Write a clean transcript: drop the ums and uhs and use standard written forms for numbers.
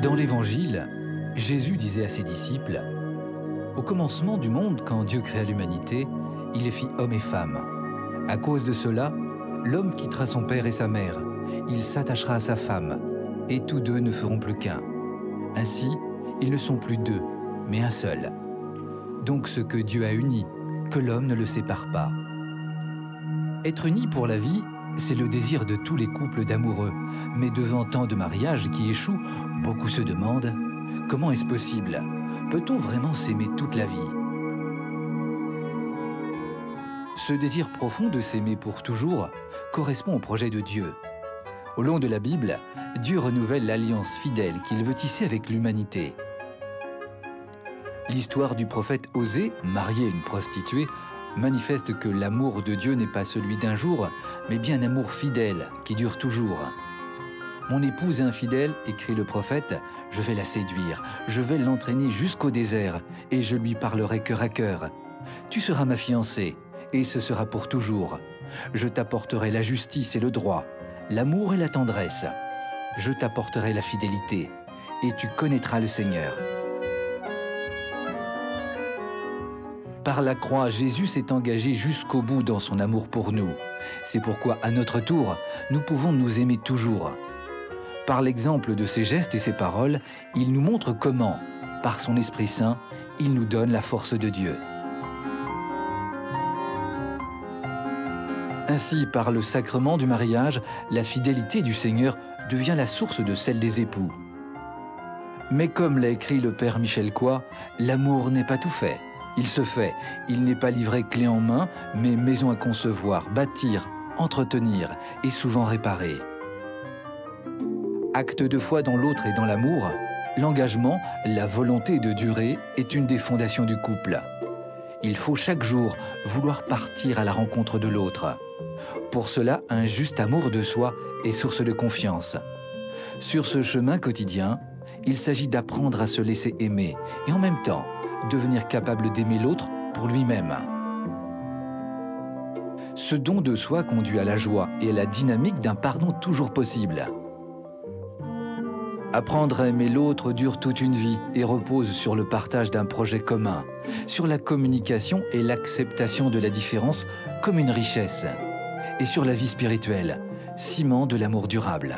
Dans l'Évangile, Jésus disait à ses disciples: « Au commencement du monde, quand Dieu créa l'humanité, il les fit hommes et femmes. À cause de cela, l'homme quittera son père et sa mère, il s'attachera à sa femme, et tous deux ne feront plus qu'un. Ainsi, ils ne sont plus deux, mais un seul. Donc ce que Dieu a uni, que l'homme ne le sépare pas. » Être unis pour la vie, c'est le désir de tous les couples d'amoureux. Mais devant tant de mariages qui échouent, beaucoup se demandent: comment est-ce possible? Peut-on vraiment s'aimer toute la vie? Ce désir profond de s'aimer pour toujours correspond au projet de Dieu. Au long de la Bible, Dieu renouvelle l'alliance fidèle qu'il veut tisser avec l'humanité. L'histoire du prophète Osée, marié à une prostituée, manifeste que l'amour de Dieu n'est pas celui d'un jour, mais bien un amour fidèle qui dure toujours. « Mon épouse infidèle, écrit le prophète, je vais la séduire, je vais l'entraîner jusqu'au désert, et je lui parlerai cœur à cœur. Tu seras ma fiancée, et ce sera pour toujours. Je t'apporterai la justice et le droit, l'amour et la tendresse. Je t'apporterai la fidélité, et tu connaîtras le Seigneur. » Par la croix, Jésus s'est engagé jusqu'au bout dans son amour pour nous. C'est pourquoi, à notre tour, nous pouvons nous aimer toujours. Par l'exemple de ses gestes et ses paroles, il nous montre comment, par son Esprit Saint, il nous donne la force de Dieu. Ainsi, par le sacrement du mariage, la fidélité du Seigneur devient la source de celle des époux. Mais comme l'a écrit le Père Michel Coy, l'amour n'est pas tout fait. Il se fait, il n'est pas livré clé en main, mais maison à concevoir, bâtir, entretenir et souvent réparer. Acte de foi dans l'autre et dans l'amour, l'engagement, la volonté de durer est une des fondations du couple. Il faut chaque jour vouloir partir à la rencontre de l'autre. Pour cela, un juste amour de soi est source de confiance. Sur ce chemin quotidien, il s'agit d'apprendre à se laisser aimer et en même temps, devenir capable d'aimer l'autre pour lui-même. Ce don de soi conduit à la joie et à la dynamique d'un pardon toujours possible. Apprendre à aimer l'autre dure toute une vie et repose sur le partage d'un projet commun, sur la communication et l'acceptation de la différence comme une richesse, et sur la vie spirituelle, ciment de l'amour durable.